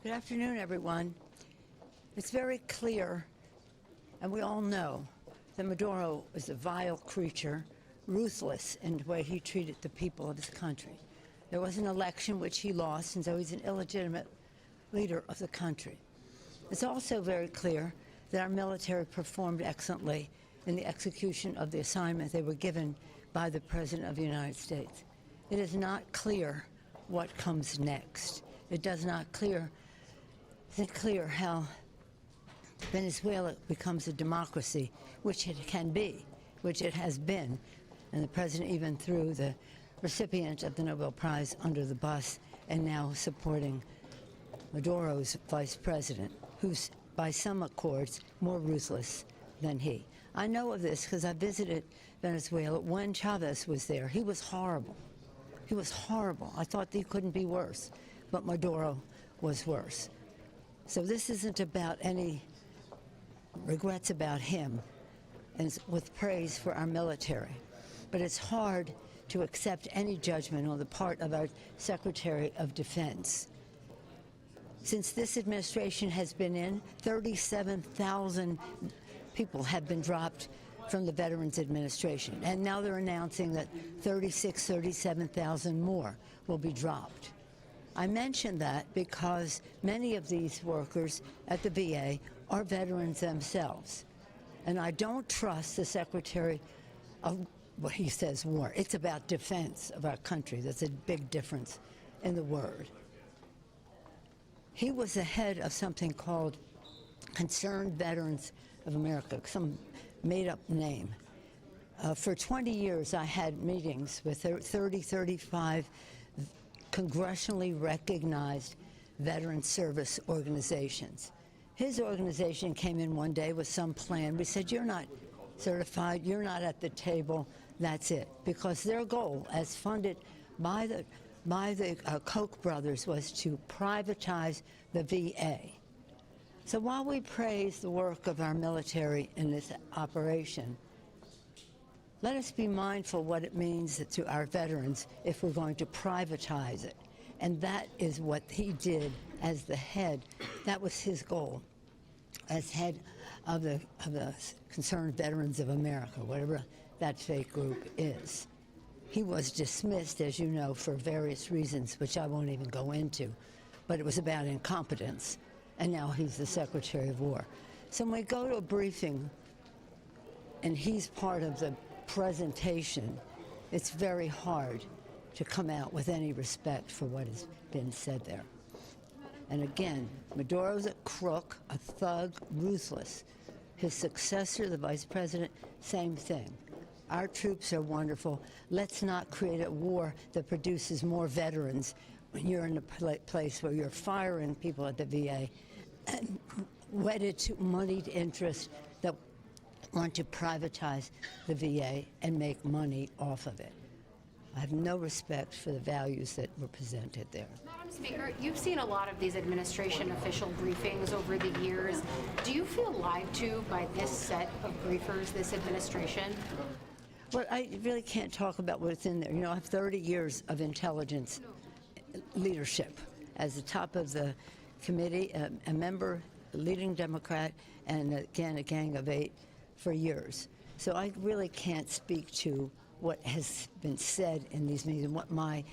Good afternoon, everyone. It's very clear, and we all know, that Maduro is a vile creature, ruthless in the way he treated the people of his country. There was an election which he lost, and so he's an illegitimate leader of the country. It's also very clear that our military performed excellently in the execution of the assignment they were given by the President of the United States. It is not clear what comes next. It does not clear how Venezuela becomes a democracy, which it can be, which it has been. And the president even threw the recipient of the Nobel Prize under the bus and now supporting Maduro's vice president, who's, by some accords, more ruthless than he. I know of this because I visited Venezuela when Chavez was there. He was horrible. He was horrible. I thought he couldn't be worse, but Maduro was worse. So this isn't about any regrets about him, and with praise for our military. But it's hard to accept any judgment on the part of our Secretary of Defense. Since this administration has been in, 37,000 people have been dropped from the Veterans Administration. And now they're announcing that 37,000 more will be dropped. I mention that because many of these workers at the VA are veterans themselves. And I don't trust the Secretary of, what he says, war. It's about defense of our country. There's a big difference in the word. He was the head of something called Concerned Veterans of America, some made-up name. For 20 years, I had meetings with 35 congressionally recognized veteran service organizations. His organization came in one day with some plan. We said, you're not certified, you're not at the table, that's it. Because their goal, as funded by the Koch brothers, was to privatize the VA. So while we praise the work of our military in this operation, let us be mindful what it means to our veterans if we're going to privatize it. And that is what he did as the head. That was his goal as head of the Concerned Veterans of America, whatever that fake group is. He was dismissed, as you know, for various reasons, which I won't even go into, but it was about incompetence. And now he's the Secretary of War. So when we go to a briefing and he's part of the presentation, it's very hard to come out with any respect for what has been said there. And again, Maduro's a crook, a thug, ruthless. His successor, the vice president, same thing. Our troops are wonderful. Let's not create a war that produces more veterans when you're in a place where you're firing people at the VA and wedded to moneyed interests that want to privatize the VA and make money off of it. I have no respect for the values that were presented there. Madam Speaker, you've seen a lot of these administration official briefings over the years. Do you feel lied to by this set of briefers, this administration? Well, I really can't talk about what's in there. You know, I have 30 years of intelligence leadership as the top of the committee, a member, a leading Democrat, and again, a gang of 8 for years. So I really can't speak to what has been said in these meetings and what my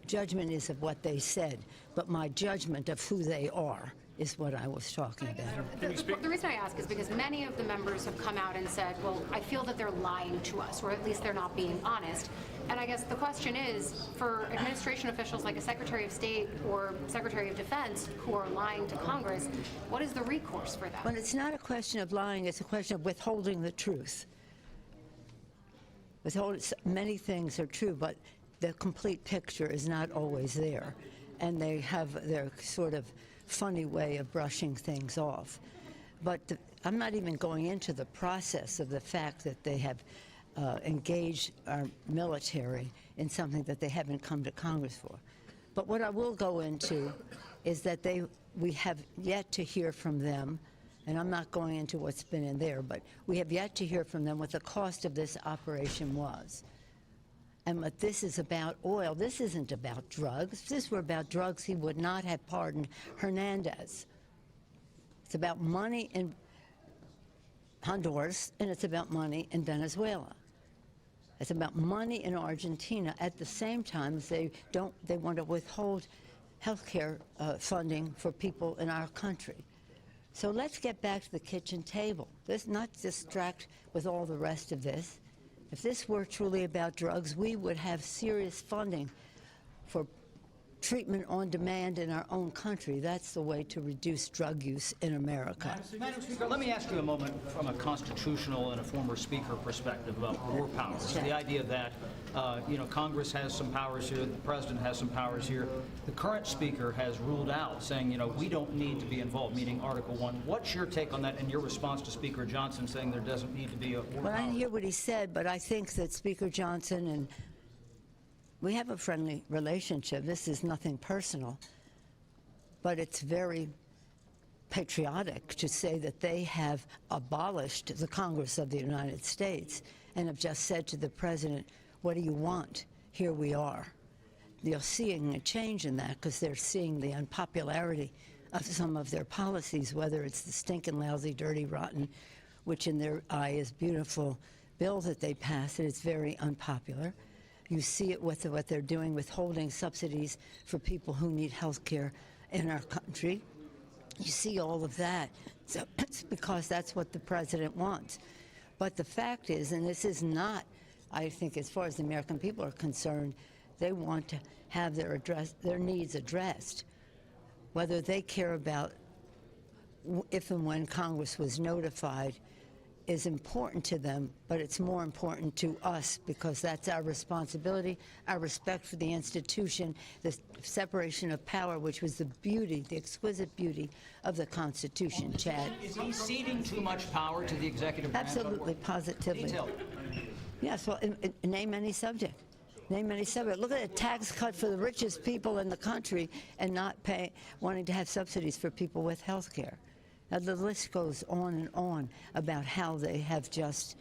judgment is of what they said. But my judgment of who they are is what I was talking about. The reason I ask is because many of the members have come out and said, well, I feel that they're lying to us, or at least they're not being honest. And I guess the question is, for administration officials like a Secretary of State or Secretary of Defense who are lying to Congress, what is the recourse for them? Well, it's not a question of lying, it's a question of withholding the truth. Many things are true, but the complete picture is not always there. And they have their sort of funny way of brushing things off. But I'm not even going into the process of the fact that they have engaged our military in something that they haven't come to Congress for. But what I will go into is that we have yet to hear from them, and I'm not going into what's been in there, but we have yet to hear from them what the cost of this operation was. And what this is about oil, this isn't about drugs. If this were about drugs, he would not have pardoned Hernandez. It's about money in Honduras, and it's about money in Venezuela. It's about money in Argentina at the same time as they want to withhold health care funding for people in our country. So let's get back to the kitchen table. Let's not distract with all the rest of this. If this were truly about drugs, we would have serious funding for treatment on demand in our own country. That's the way to reduce drug use in America. Madam Speaker, let me ask you a moment from a constitutional and a former speaker perspective about war powers. The idea that, Congress has some powers here, the president has some powers here. The current speaker has ruled out, saying, we don't need to be involved, meaning Article 1. What's your take on that and your response to Speaker Johnson saying there doesn't need to be a war Well, I power? didn't hear what he said, but I think that Speaker Johnson and we have a friendly relationship. This is nothing personal, but it's very patriotic to say that they have abolished the Congress of the United States and have just said to the president, what do you want? Here we are. They're seeing a change in that because they're seeing the unpopularity of some of their policies, whether it's the stinking, lousy, dirty, rotten, which in their eye is beautiful bill that they passed, and it's very unpopular. You see it with what they're doing, withholding subsidies for people who need health care in our country. You see all of that. So it's because that's what the president wants. But the fact is, and this is not, I think, as far as the American people are concerned, they want to have their needs addressed. Whether they care about if and when Congress was notified is important to them, but it's more important to us because that's our responsibility, our respect for the institution, the separation of power, which was the beauty, the exquisite beauty of the Constitution, Chad. Is he ceding too much power to the executive branch? Absolutely, positively. Detail. Yes, well, name any subject. Name any subject. Look at a tax cut for the richest people in the country and not wanting to have subsidies for people with health care. Now, the list goes on and on about how they have just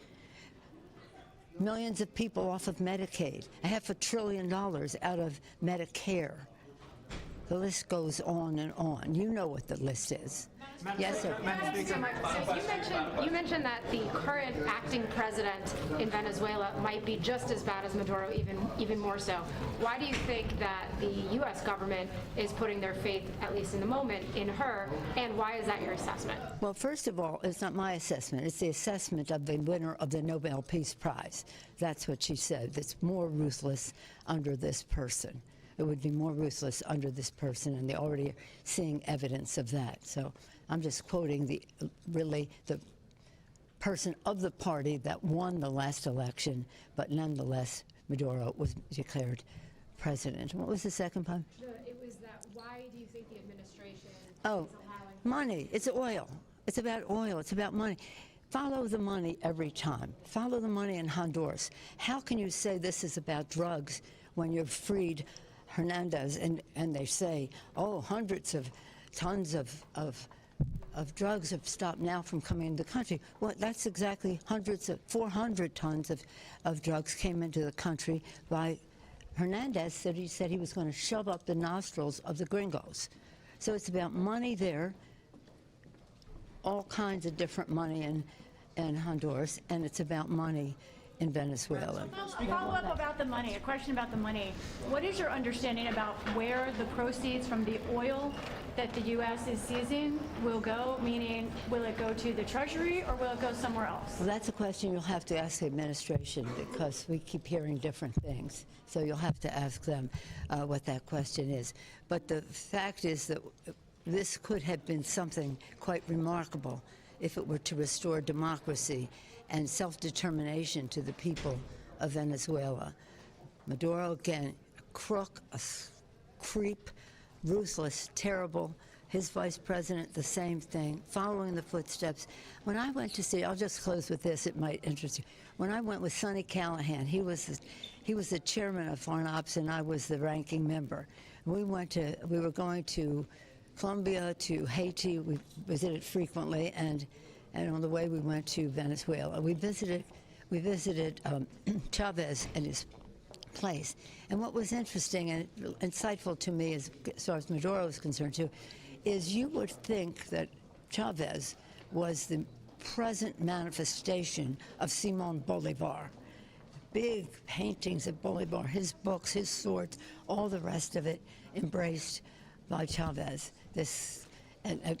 millions of people off of Medicaid, $500 billion out of Medicare. The list goes on and on. You know what the list is. Yes, sir. So you mentioned that the current acting president in Venezuela might be just as bad as Maduro, even more so. Why do you think that the U.S. government is putting their faith, at least in the moment, in her, and why is that your assessment? Well, first of all, it's not my assessment. It's the assessment of the winner of the Nobel Peace Prize. That's what she said. It's more ruthless under this person. It would be more ruthless under this person, and they're already seeing evidence of that. So I'm just quoting the person of the party that won the last election, but nonetheless, Maduro was declared president. What was the second part? It was that, why do you think the administration is allowing money. It's oil. It's about oil. It's about money. Follow the money every time. Follow the money in Honduras. How can you say this is about drugs when you've freed Hernandez and they say, oh, hundreds of tons of drugs have stopped now from coming into the country? Well, that's exactly 400 tons of drugs came into the country by Hernandez. He said he was going to shove up the nostrils of the gringos. So it's about money there, all kinds of different money in Honduras, and it's about money in Venezuela. Follow up about the money, a question about the money. What is your understanding about where the proceeds from the oil that the U.S. is seizing will go? Meaning, will it go to the Treasury or will it go somewhere else? Well, that's a question you'll have to ask the administration because we keep hearing different things. So you'll have to ask them what that question is. But the fact is that this could have been something quite remarkable if it were to restore democracy and self-determination to the people of Venezuela. Maduro, again, a crook, a creep, ruthless, terrible. His vice president, the same thing, following the footsteps. When I went to see, I'll just close with this, it might interest you. When I went with Sonny Callahan, he was the chairman of Foreign Ops and I was the ranking member. We were going to Colombia, to Haiti, we visited frequently, and on the way we went to Venezuela. We visited Chavez and his place. And what was interesting and insightful to me, as far as Maduro is concerned too, is you would think that Chavez was the present manifestation of Simon Bolivar. Big paintings of Bolivar, his books, his swords, all the rest of it embraced by Chavez. This, a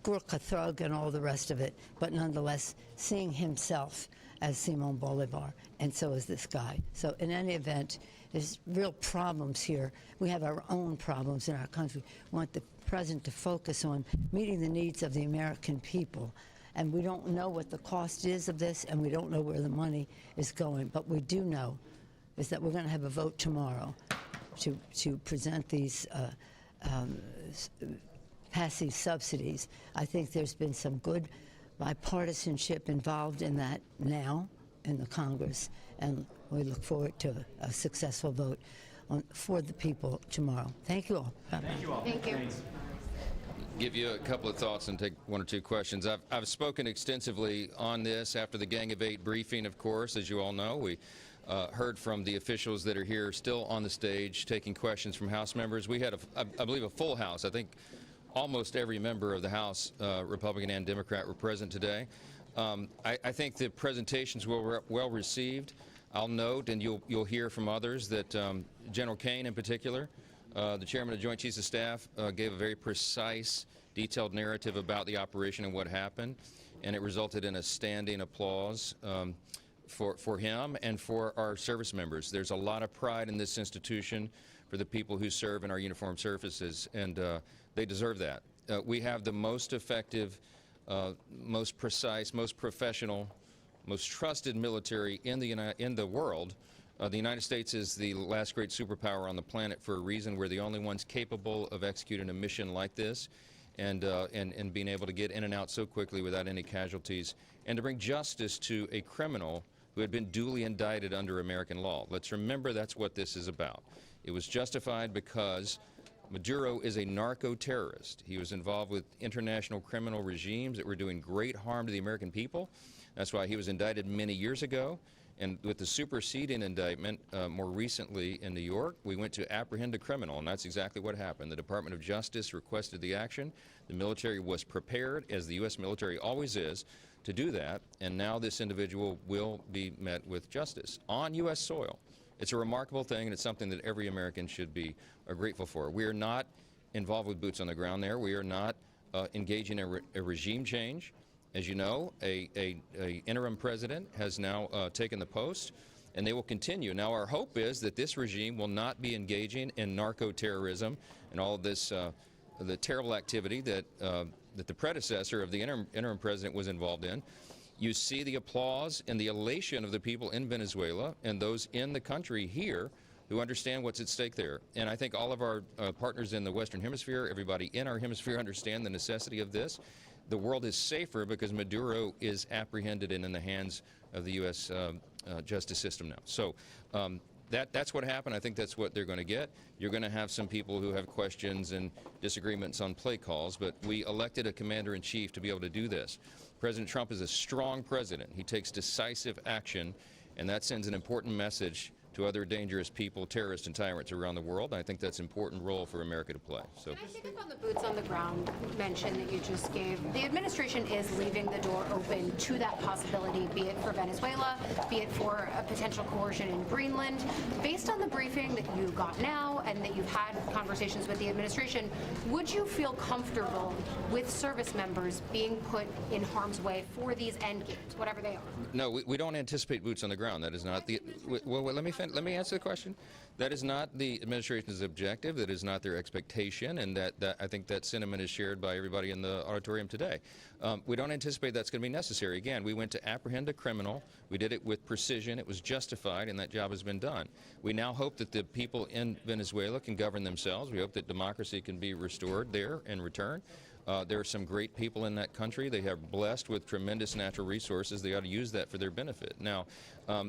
Gurkha thug and all the rest of it, but nonetheless seeing himself as Simon Bolivar, and so is this guy. So in any event, there's real problems here. We have our own problems in our country. We want the president to focus on meeting the needs of the American people. And we don't know what the cost is of this, and we don't know where the money is going. But we do know is that we're going to have a vote tomorrow to present these pass these subsidies. I think there's been some good bipartisanship involved in that now in the Congress, and we look forward to a successful vote for the people tomorrow. Thank you all. Bye-bye. Thank you all. Thank you. Thanks. Give you a couple of thoughts and take one or two questions. I've spoken extensively on this after the Gang of Eight briefing, of course, as you all know. We heard from the officials that are here still on the stage taking questions from House members. We had, I believe, a full House. I think almost every member of the House, Republican and Democrat, were present today. I think the presentations were well received. I'll note, and you'll hear from others, that General Caine in particular, the chairman of the Joint Chiefs of Staff, gave a very precise, detailed narrative about the operation and what happened, and it resulted in a standing applause for him and for our service members. There's a lot of pride in this institution for the people who serve in our uniformed services, and they deserve that. We have the most effective, most precise, most professional, most trusted military in the world. The United States is the last great superpower on the planet for a reason. We're the only ones capable of executing a mission like this and being able to get in and out so quickly without any casualties, and to bring justice to a criminal who had been duly indicted under American law. Let's remember that's what this is about. It was justified because Maduro is a narco-terrorist. He was involved with international criminal regimes that were doing great harm to the American people. That's why he was indicted many years ago. And with the superseding indictment more recently in New York, we went to apprehend a criminal, and that's exactly what happened. The Department of Justice requested the action. The military was prepared, as the U.S. military always is, to do that, and now this individual will be met with justice on U.S. soil. It's a remarkable thing, and it's something that every American should be grateful for. We are not involved with boots on the ground there. We are not engaging in a regime change. As you know, a interim president has now taken the post, and they will continue. Now, our hope is that this regime will not be engaging in narco-terrorism and all of this, the terrible activity that the predecessor of the interim president was involved in. You see the applause and the elation of the people in Venezuela and those in the country here who understand what's at stake there. And I think all of our partners in the Western Hemisphere, everybody in our hemisphere, understand the necessity of this. The world is safer because Maduro is apprehended and in the hands of the U.S. Justice system now. So that's what happened. I think that's what they're going to get. You're going to have some people who have questions and disagreements on play calls, but we elected a commander-in-chief to be able to do this. President Trump is a strong president. He takes decisive action, and that sends an important message to other dangerous people, terrorists and tyrants around the world. And I think that's an important role for America to play. So. Can I pick up on the boots on the ground mention that you just gave? The administration is leaving the door open to that possibility, be it for Venezuela, be it for a potential coercion in Greenland. Based on the briefing that you got now and that you've had conversations with the administration, would you feel comfortable with service members being put in harm's way for these end games, whatever they are? No, we don't anticipate boots on the ground. That is not the. Well, let me answer the question. That is not the administration's objective. That is not their expectation, and that I think that sentiment is shared by everybody in the auditorium today. We don't anticipate that's going to be necessary. Again, we went to apprehend a criminal. We did it with precision. It was justified, and that job has been done. We now hope that the people in Venezuela can govern themselves. We hope that democracy can be restored there in return. There are some great people in that country. They are blessed with tremendous natural resources. They ought to use that for their benefit. Now,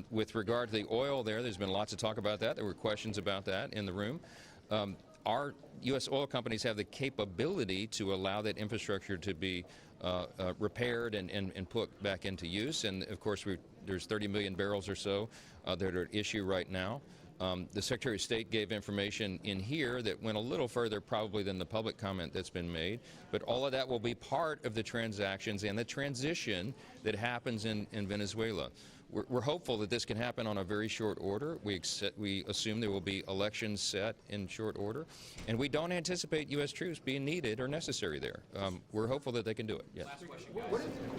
with regard to the oil there's been lots of talk about that. There were questions about that in the room. Our U.S. oil companies have the capability to allow that infrastructure to be repaired and put back into use. And, of course, there's 30 million barrels or so that are at issue right now. The Secretary of State gave information in here that went a little further probably than the public comment that's been made, but all of that will be part of the transactions and the transition that happens in Venezuela. We're hopeful that this can happen on a very short order. We assume there will be elections set in short order, and we don't anticipate U.S. troops being needed or necessary there. We're hopeful that they can do it. Yes.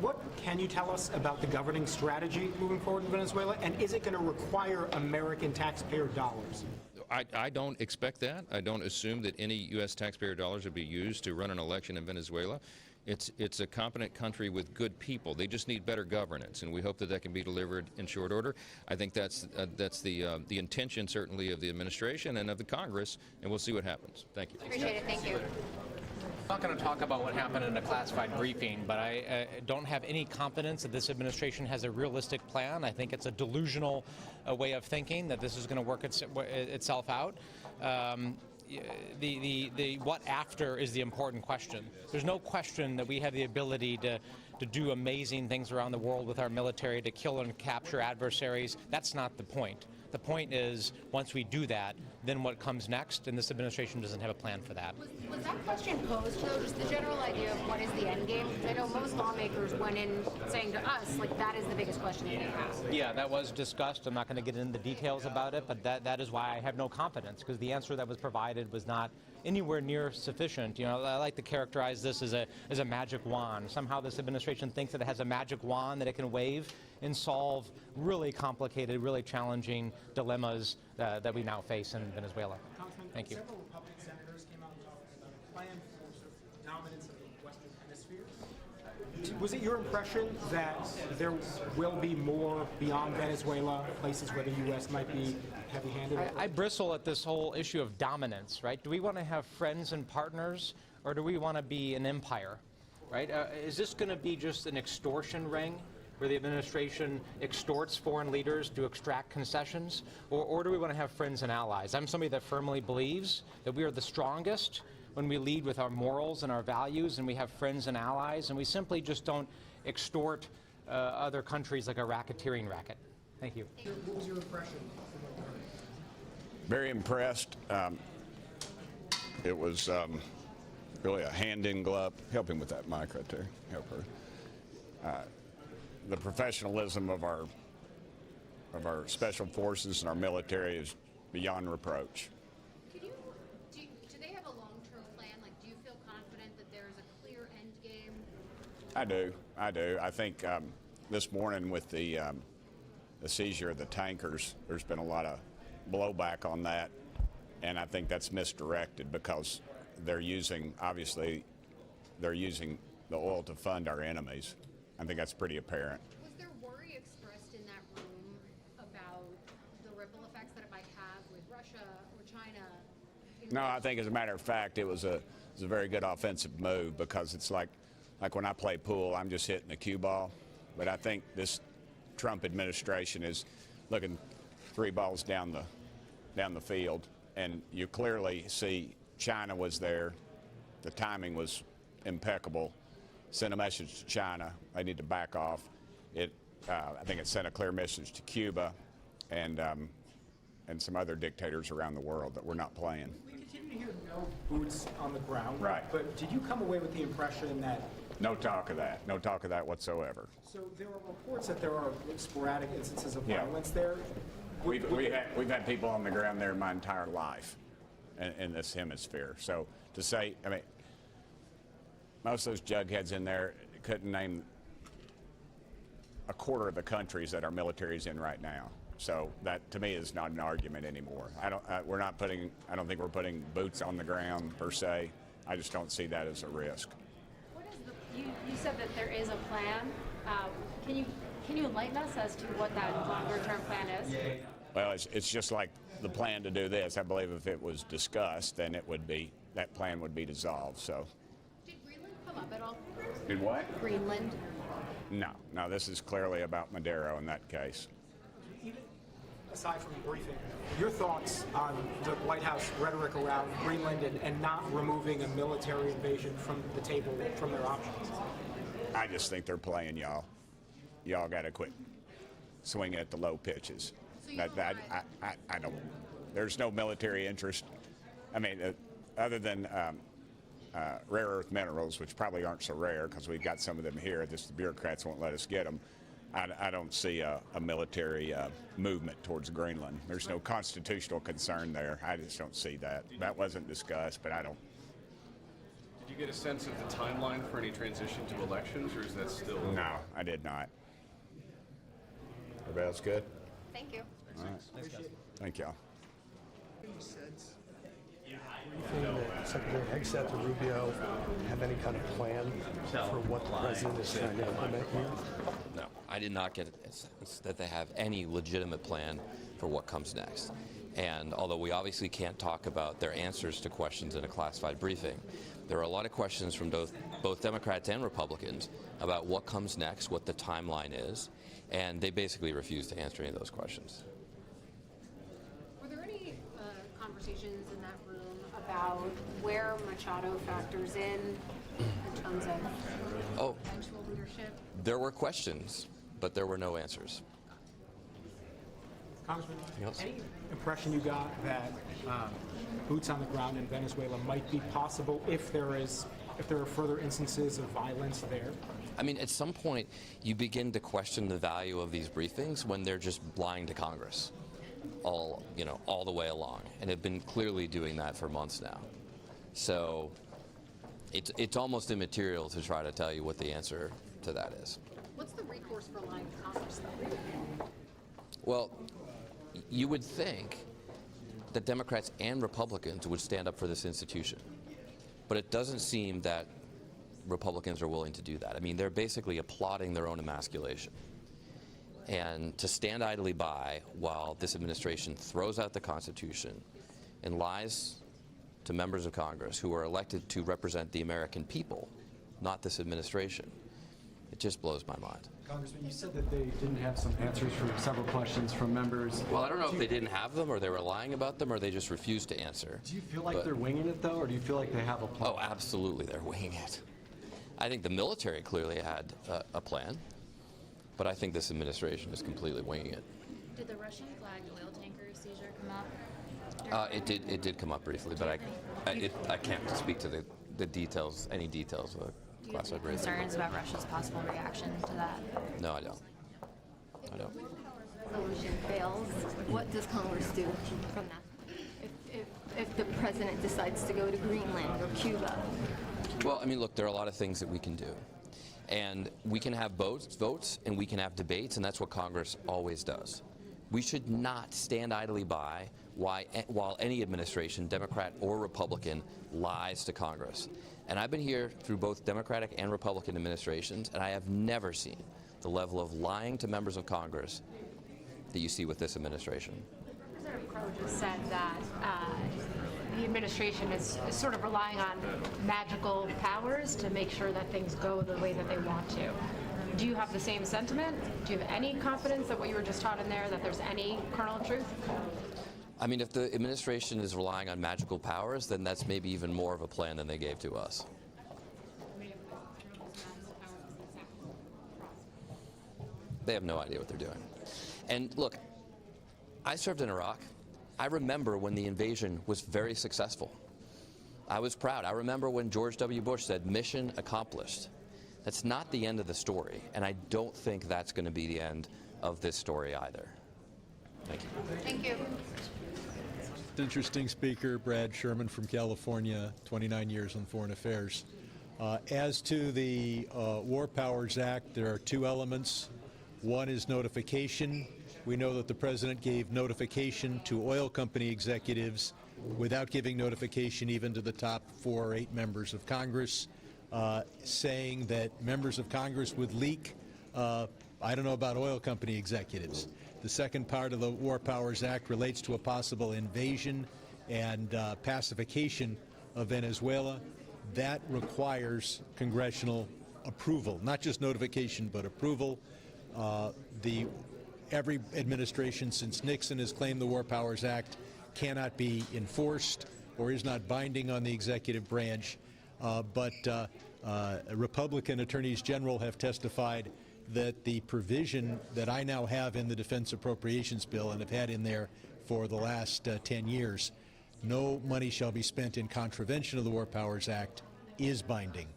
What can you tell us about the governing strategy moving forward in Venezuela, and is it going to require American taxpayer dollars? I don't expect that. I don't assume that any U.S. taxpayer dollars would be used to run an election in Venezuela. It's a competent country with good people. They just need better governance, and we hope that that can be delivered in short order. I think that's the intention, certainly, of the administration and of the Congress, and we'll see what happens. Thank you. Appreciate it. Thank you. I'm not going to talk about what happened in a classified briefing, but I don't have any confidence that this administration has a realistic plan. I think it's a delusional way of thinking that this is going to work itself out. The what after is the important question. There's no question that we have the ability to do amazing things around the world with our military, to kill and capture adversaries. That's not the point. The point is, once we do that, then what comes next, and this administration doesn't have a plan for that. Was that question posed, though, just the general idea of what is the end game? Because I know most lawmakers went in saying to us, like, that is the biggest question that they have. Yeah, that was discussed. I'm not going to get into the details about it, but that is why I have no confidence, because the answer that was provided was not anywhere near sufficient. You know, I like to characterize this as a magic wand. Somehow this administration thinks that it has a magic wand that it can wave and solve really complicated, really challenging dilemmas that we now face in Venezuela. Thank you. Several Republican senators came out and talked about a plan for sort of dominance of the Western Hemisphere. Was it your impression that there will be more beyond Venezuela, places where the U.S. might be heavy-handed? I bristle at this whole issue of dominance, right? Do we want to have friends and partners, or do we want to be an empire, right? Is this going to be just an extortion ring where the administration extorts foreign leaders to extract concessions, or do we want to have friends and allies? I'm somebody that firmly believes that we are the strongest when we lead with our morals and our values, and we have friends and allies, and we simply just don't extort other countries like a racketeering racket. Thank you. What was your impression? Very impressed. It was really a hand in glove. Help him with that mic right there. Help her. The professionalism of our special forces and our military is beyond reproach. Do they have a long-term plan? Like, do you feel confident that there is a clear end game? I do. I think this morning with the seizure of the tankers, there's been a lot of blowback on that, and I think that's misdirected because obviously they're using the oil to fund our enemies. I think that's pretty apparent. Was there worry expressed in that room about the ripple effects that it might have with Russia or China? No, I think as a matter of fact, it was a very good offensive move because it's like when I play pool, I'm just hitting the cue ball. But I think this Trump administration is looking 3 balls down the field, and you clearly see China was there. The timing was impeccable. Sent a message to China. They need to back off. I think it sent a clear message to Cuba and some other dictators around the world that we're not playing. We continue to hear no boots on the ground. Right. But did you come away with the impression that... No talk of that. No talk of that whatsoever. So there are reports that there are sporadic instances of Yeah. violence there. We've had people on the ground there my entire life in this hemisphere. So to say, I mean, most of those jugheads in there couldn't name a quarter of the countries that our military is in right now. So that, to me, is not an argument anymore. I don't think we're putting boots on the ground per se. I just don't see that as a risk. What is you said that there is a plan. Can you enlighten us as to what that longer-term plan is? Well, it's just like the plan to do this. I believe if it was discussed, then that plan would be dissolved. So. Did Greenland come up at all? Did what? Greenland. No, this is clearly about Maduro in that case. Even aside from the briefing, your thoughts on the White House rhetoric around Greenland and not removing a military invasion from the table, from their options? I just think they're playing y'all. Y'all got to quit swinging at the low pitches. So you I don't. There's no military interest. I mean, other than rare earth minerals, which probably aren't so rare because we've got some of them here, just the bureaucrats won't let us get them. I don't see a military movement towards Greenland. There's no constitutional concern there. I just don't see that. That wasn't discussed, but I don't. Did you get a sense of the timeline for any transition to elections, or is that still? No, I did not. Everybody else good? Thank you. All right. Thank y'all. That Secretary Hegseth or Rubio have any kind of plan for what the president is trying to implement here? No, I did not get a sense that they have any legitimate plan for what comes next. And although we obviously can't talk about their answers to questions in a classified briefing, there are a lot of questions from both Democrats and Republicans about what comes next, what the timeline is, and they basically refuse to answer any of those questions. Were there any conversations in that room about where Machado factors in terms of eventual leadership? There were questions, but there were no answers. Congressman, any impression you got that boots on the ground in Venezuela might be possible if there are further instances of violence there? I mean, at some point, you begin to question the value of these briefings when they're just lying to Congress all the way along, and have been clearly doing that for months now. So it's almost immaterial to try to tell you what the answer to that is. What's the recourse for lying to Congress, though? Well, you would think that Democrats and Republicans would stand up for this institution, but it doesn't seem that Republicans are willing to do that. I mean, they're basically applauding their own emasculation. And to stand idly by while this administration throws out the Constitution and lies to members of Congress who are elected to represent the American people, not this administration, it just blows my mind. Congressman, you said that they didn't have some answers for several questions from members. Well, I don't know if they didn't have them, or they were lying about them, or they just refused to answer. Do you feel like they're winging it, though, or do you feel like they have a plan? Oh, absolutely, they're winging it. I think the military clearly had a plan, but I think this administration is completely winging it. Did the Russian-flagged oil tanker seizure come up? It did come up briefly, but I can't speak to the details, any details of the classified briefing. Concerns about Russia's possible reaction to that? No, I don't. Resolution fails, what does Congress do from that? If the president decides to go to Greenland or Cuba? Well, I mean, look, there are a lot of things that we can do. And we can have votes and we can have debates, and that's what Congress always does. We should not stand idly by while any administration, Democrat or Republican, lies to Congress. And I've been here through both Democratic and Republican administrations, and I have never seen the level of lying to members of Congress that you see with this administration. President Crow just said that the administration is sort of relying on magical powers to make sure that things go the way that they want to. Do you have the same sentiment? Do you have any confidence that what you were just taught in there, that there's any kernel of truth? I mean, if the administration is relying on magical powers, then that's maybe even more of a plan than they gave to us. They have no idea what they're doing. And look, I served in Iraq. I remember when the invasion was very successful. I was proud. I remember when George W. Bush said, "Mission accomplished." That's not the end of the story, and I don't think that's going to be the end of this story either. Thank you. Thank you. Interesting speaker, Brad Sherman from California, 29 years on foreign affairs. As to the War Powers Act, there are two elements. One is notification. We know that the president gave notification to oil company executives without giving notification even to the top 4 or 8 members of Congress, saying that members of Congress would leak. I don't know about oil company executives. The second part of the War Powers Act relates to a possible invasion and pacification of Venezuela. That requires congressional approval, not just notification, but approval. Every administration since Nixon has claimed the War Powers Act cannot be enforced or is not binding on the executive branch. But Republican attorneys general have testified that the provision that I now have in the Defense Appropriations Bill and have had in there for the last 10 years, no money shall be spent in contravention of the War Powers Act, is binding.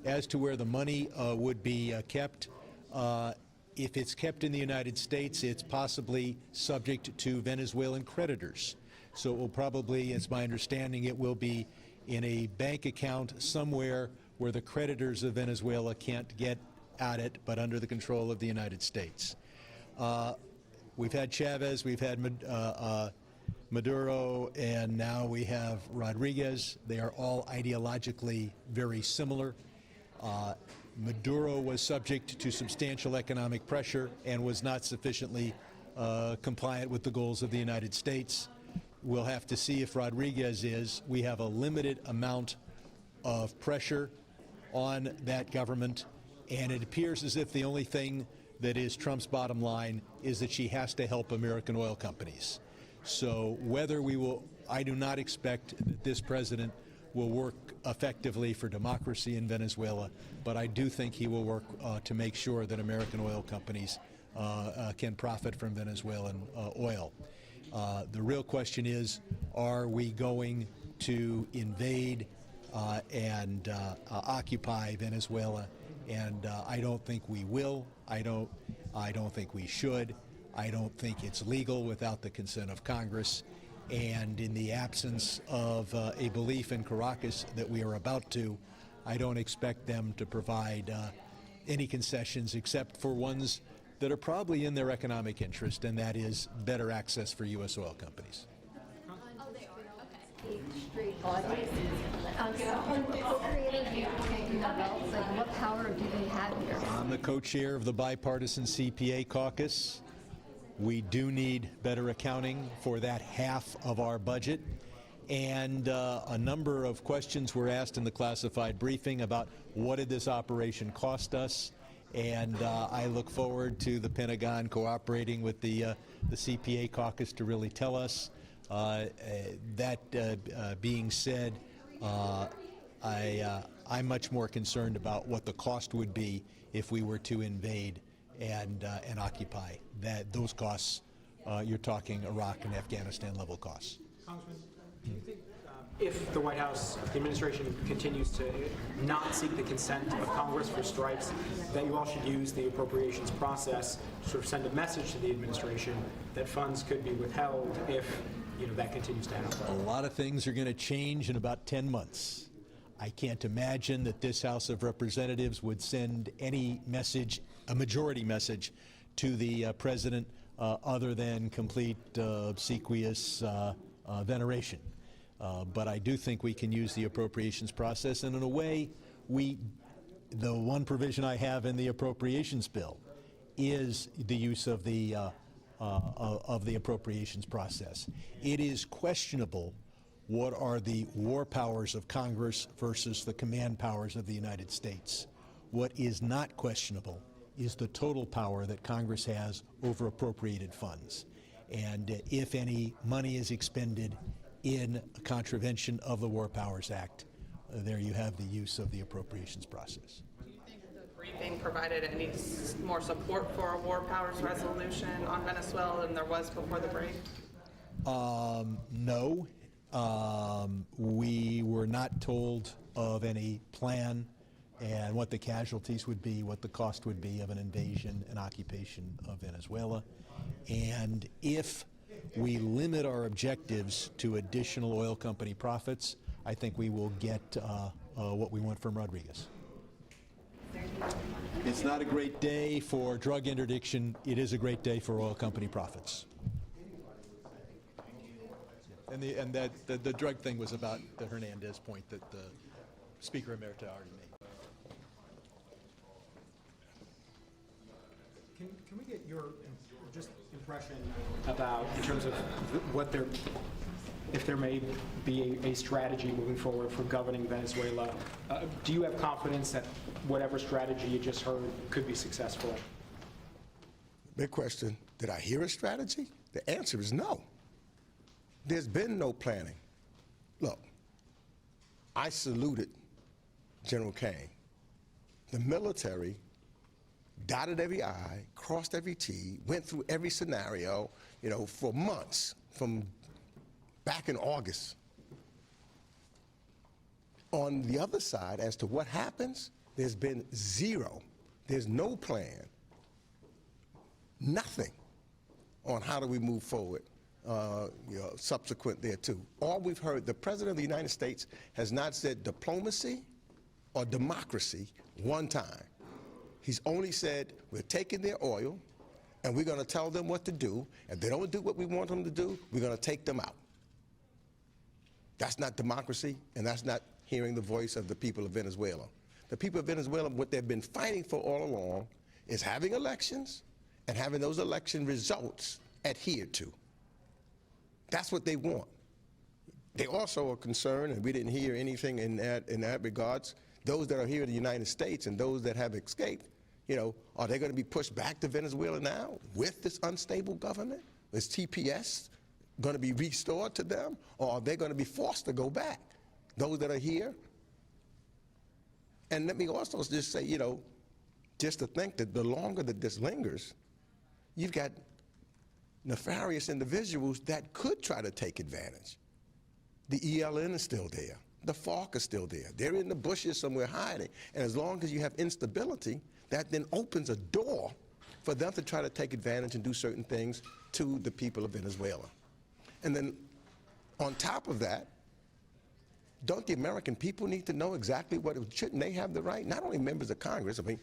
As to where the money would be kept, if it's kept in the United States, it's possibly subject to Venezuelan creditors. So it will probably, it's my understanding, it will be in a bank account somewhere where the creditors of Venezuela can't get at it, but under the control of the United States. We've had Chavez, we've had Maduro, and now we have Rodriguez. They are all ideologically very similar. Maduro was subject to substantial economic pressure and was not sufficiently compliant with the goals of the United States. We'll have to see if Rodriguez is. We have a limited amount of pressure on that government, and it appears as if the only thing that is Trump's bottom line is that she has to help American oil companies. So whether we will, I do not expect that this president will work effectively for democracy in Venezuela, but I do think he will work to make sure that American oil companies can profit from Venezuelan oil. The real question is, are we going to invade and occupy Venezuela? And I don't think we will. I don't think we should. I don't think it's legal without the consent of Congress. And in the absence of a belief in Caracas that we are about to, I don't expect them to provide any concessions except for ones that are probably in their economic interest, and that is better access for U.S. oil companies. What power do they have here? I'm the co-chair of the bipartisan CPA caucus. We do need better accounting for that half of our budget. And a number of questions were asked in the classified briefing about what did this operation cost us. And I look forward to the Pentagon cooperating with the CPA caucus to really tell us. That being said, I'm much more concerned about what the cost would be if we were to invade and occupy. Those costs, you're talking Iraq and Afghanistan level costs. Congressman, do you think if the White House, the administration continues to not seek the consent of Congress for strikes, that you all should use the appropriations process to sort of send a message to the administration that funds could be withheld if that continues to happen? A lot of things are going to change in about 10 months. I can't imagine that this House of Representatives would send any message, a majority message, to the president other than complete obsequious veneration. But I do think we can use the appropriations process, and in a way, the one provision I have in the appropriations bill is the use of the appropriations process. It is questionable what are the war powers of Congress versus the command powers of the United States. What is not questionable is the total power that Congress has over appropriated funds. And if any money is expended in contravention of the War Powers Act, there you have the use of the appropriations process. Do you think the briefing provided any more support for a War Powers resolution on Venezuela than there was before the break? No. We were not told of any plan and what the casualties would be, what the cost would be of an invasion and occupation of Venezuela. And if we limit our objectives to additional oil company profits, I think we will get what we want from Rodriguez. It's not a great day for drug interdiction. It is a great day for oil company profits. And the drug thing was about the Hernandez point that the Speaker Emerita already made. Can we get your just impression about, in terms of what if there may be a strategy moving forward for governing Venezuela? Do you have confidence that whatever strategy you just heard could be successful? Big question. Did I hear a strategy? The answer is no. There's been no planning. Look, I saluted General Caine. The military dotted every I, crossed every T, went through every scenario for months, from back in August. On the other side, as to what happens, there's been zero. There's no plan, nothing on how do we move forward subsequent thereto. All we've heard, the President of the United States has not said diplomacy or democracy one time. He's only said, we're taking their oil and we're going to tell them what to do. If they don't do what we want them to do, we're going to take them out. That's not democracy, and that's not hearing the voice of the people of Venezuela. The people of Venezuela, what they've been fighting for all along is having elections and having those election results adhered to. That's what they want. They also are concerned, and we didn't hear anything in that regards, those that are here in the United States and those that have escaped, are they going to be pushed back to Venezuela now with this unstable government? Is TPS going to be restored to them, or are they going to be forced to go back? Those that are here. And let me also just say, just to think that the longer that this lingers, you've got nefarious individuals that could try to take advantage. The ELN is still there. The FARC is still there. They're in the bushes somewhere hiding. And as long as you have instability, that then opens a door for them to try to take advantage and do certain things to the people of Venezuela. And then on top of that, don't the American people need to know exactly what, shouldn't they have the right? Not only members of Congress, I mean,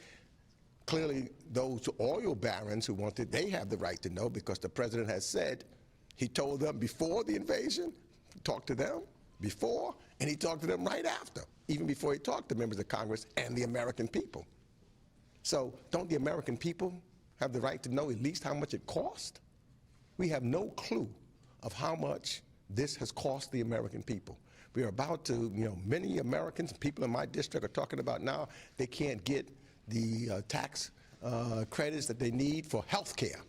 clearly those oil barons who want it, they have the right to know, because the president has said, he told them before the invasion, talked to them before, and he talked to them right after, even before he talked to members of Congress and the American people. So don't the American people have the right to know at least how much it cost? We have no clue of how much this has cost the American people. We are about to, many Americans, people in my district are talking about now they can't get the tax credits that they need for health care.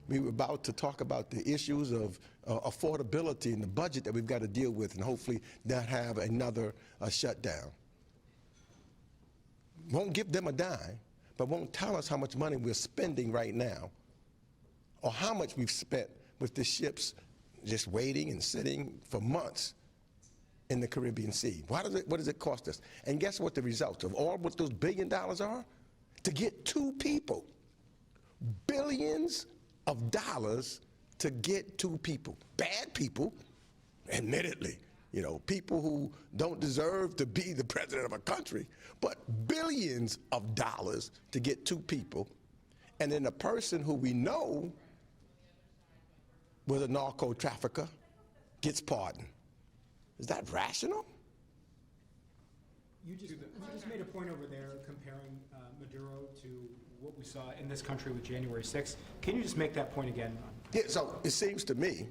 We were about to talk about the issues of affordability and the budget that we've got to deal with, and hopefully not have another shutdown. Won't give them a dime, but won't tell us how much money we're spending right now, or how much we've spent with the ships just waiting and sitting for months in the Caribbean Sea. What does it cost us? And guess what the results of all what those $1 billion are? To get 2 people. Billions of dollars to get 2 people. Bad people, admittedly. People who don't deserve to be the president of a country, but billions of dollars to get 2 people. And then a person who we know was a narco trafficker gets pardoned. Is that rational? You just made a point over there comparing Maduro to what we saw in this country with January 6th. Can you just make that point again? Yeah, so it seems to me,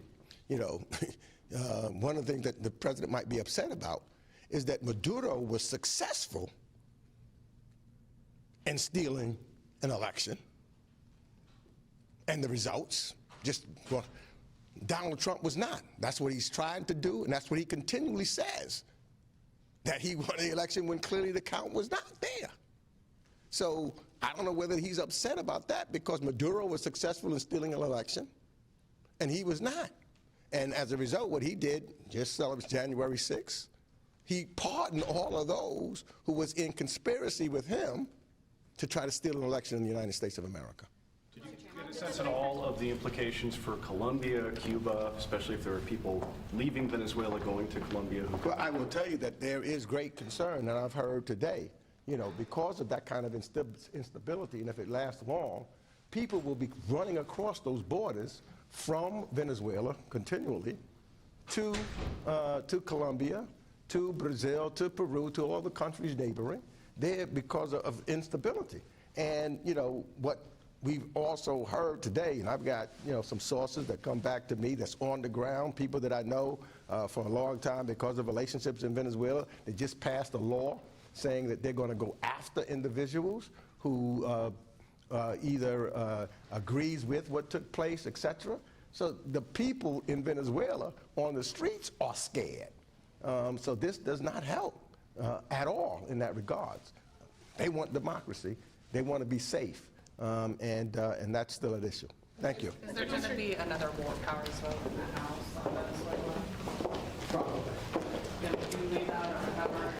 one of the things that the president might be upset about is that Maduro was successful in stealing an election, and the results Donald Trump was not. That's what he's trying to do, and that's what he continually says, that he won the election when clearly the count was not there. So I don't know whether he's upset about that, because Maduro was successful in stealing an election, and he was not. And as a result, what he did, just celebrates January 6th, he pardoned all of those who was in conspiracy with him to try to steal an election in the United States of America. Did you get a sense at all of the implications for Colombia, Cuba, especially if there are people leaving Venezuela going to Colombia? Well, I will tell you that there is great concern, and I've heard today, because of that kind of instability, and if it lasts long, people will be running across those borders from Venezuela continually to Colombia, to Brazil, to Peru, to all the countries neighboring there because of instability. And, what we've also heard today, and I've got, some sources that come back to me that's on the ground, people that I know for a long time because of relationships in Venezuela. They just passed a law saying that they're going to go after individuals who either agrees with what took place, etc. So the people in Venezuela on the streets are scared. So this does not help at all in that regards. They want democracy. They want to be safe. And that's still an issue. Thank you. Is there going to be another war powers vote in the House on Venezuela? Probably. Can you leave that or have